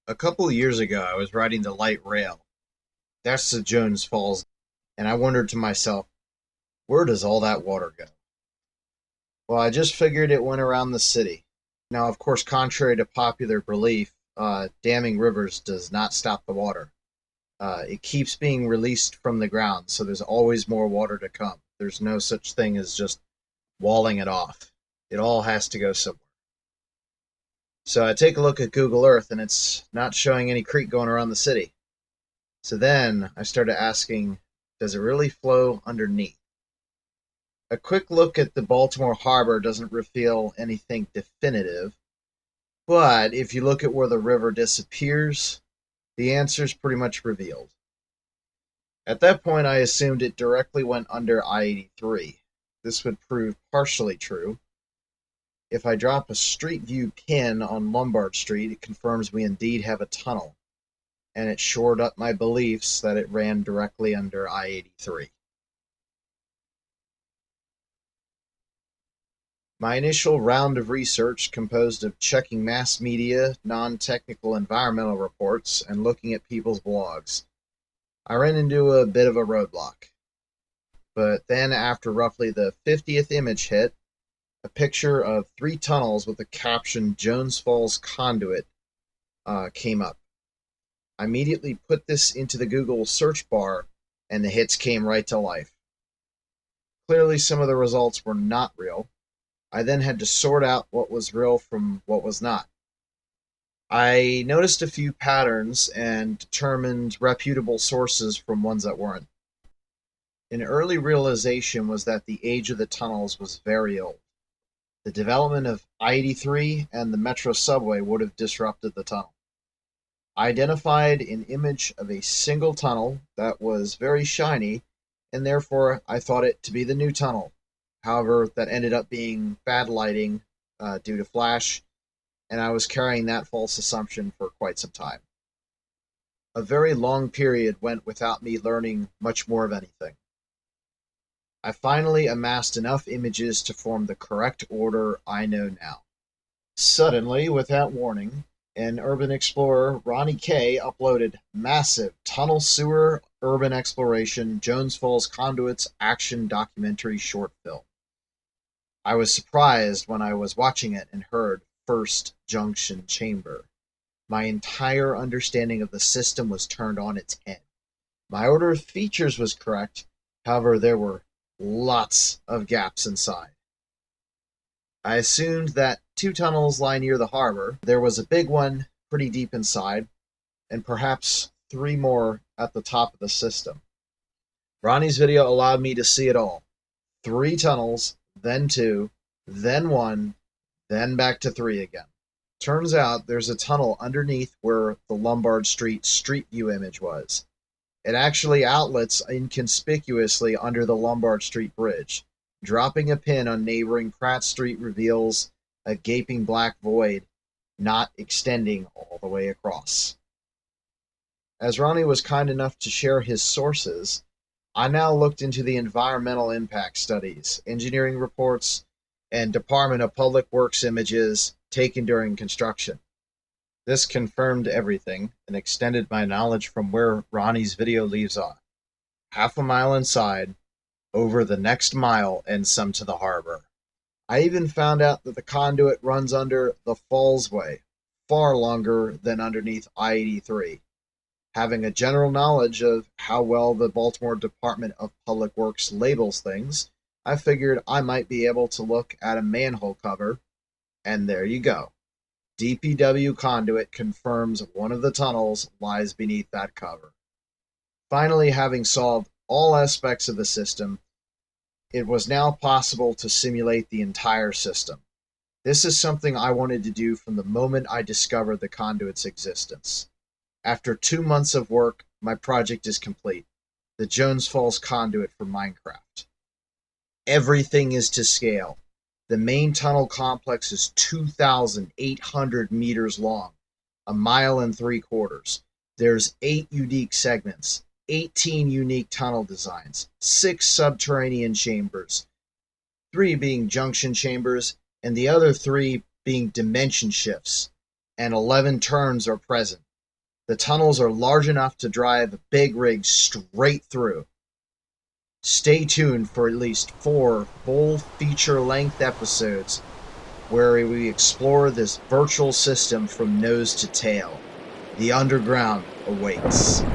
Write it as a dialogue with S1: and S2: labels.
S1: A couple of years ago, I was riding the light rail. That's the Jones Falls, and I wondered to myself, where does all that water go? Well, I just figured it went around the city. Now, of course, contrary to popular belief, damming rivers does not stop the water. It keeps being released from the ground, so there's always more water to come. There's no such thing as just walling it off. It all has to go somewhere. So I take a look at Google Earth, and it's not showing any creek going around the city. So then I started asking, does it really flow underneath? A quick look at the Baltimore harbor doesn't reveal anything definitive, but if you look at where the river disappears, the answer is pretty much revealed. At that point, I assumed it directly went under I-83. This would prove partially true. If I drop a street view pin on Lombard Street, it confirms we indeed have a tunnel, and it shored up my beliefs that it ran directly under I-83. My initial round of research, composed of checking mass media, non-technical environmental reports, and looking at people's blogs. I ran into a bit of a roadblock. But then, after roughly the 50th image hit, a picture of 3 tunnels with the caption Jones Falls Conduit came up. I immediately put this into the Google search bar, and the hits came right to life. Clearly, some of the results were not real. I then had to sort out what was real from what was not. I noticed a few patterns and determined reputable sources from ones that weren't. An early realization was that the age of the tunnels was very old. The development of I-83 and the Metro subway would have disrupted the tunnel. I identified an image of a single tunnel that was very shiny, and therefore I thought it to be the new tunnel. However, that ended up being bad lighting due to flash, and I was carrying that false assumption for quite some time. A very long period went without me learning much more of anything. I finally amassed enough images to form the correct order I know now. Suddenly, without warning, an urban explorer, Ronnie K, uploaded massive tunnel sewer urban exploration Jones Falls Conduits action documentary short film. I was surprised when I was watching it and heard first junction chamber. My entire understanding of the system was turned on its head. My order of features was correct, however, there were lots of gaps inside. I assumed that 2 tunnels lie near the harbor. There was a big one pretty deep inside, and perhaps 3 more at the top of the system. Ronnie's video allowed me to see it all. 3 tunnels, then 2, then 1, then back to 3 again. Turns out there's a tunnel underneath where the Lombard Street view image was. It actually outlets inconspicuously under the Lombard Street Bridge. Dropping a pin on neighboring Pratt Street reveals a gaping black void not extending all the way across. As Ronnie was kind enough to share his sources, I now looked into the environmental impact studies, engineering reports, and Department of Public Works images taken during construction. This confirmed everything and extended my knowledge from where Ronnie's video leaves off. Half a mile inside, over the next mile, and some to the harbor. I even found out that the conduit runs under the Fallsway, far longer than underneath I-83. Having a general knowledge of how well the Baltimore Department of Public Works labels things, I figured I might be able to look at a manhole cover, and there you go. DPW conduit confirms one of the tunnels lies beneath that cover. Finally, having solved all aspects of the system, it was now possible to simulate the entire system. This is something I wanted to do from the moment I discovered the conduit's existence. After 2 months of work, my project is complete. The Jones Falls conduit for Minecraft. Everything is to scale. The main tunnel complex is 2,800 meters long, a mile and 3/4. There's 8 unique segments, 18 unique tunnel designs, 6 subterranean chambers, 3 being junction chambers, and the other 3 being dimension shifts, and 11 turns are present. The tunnels are large enough to drive a big rig straight through. Stay tuned for at least 4 full feature-length episodes where we explore this virtual system from nose to tail. The underground awaits.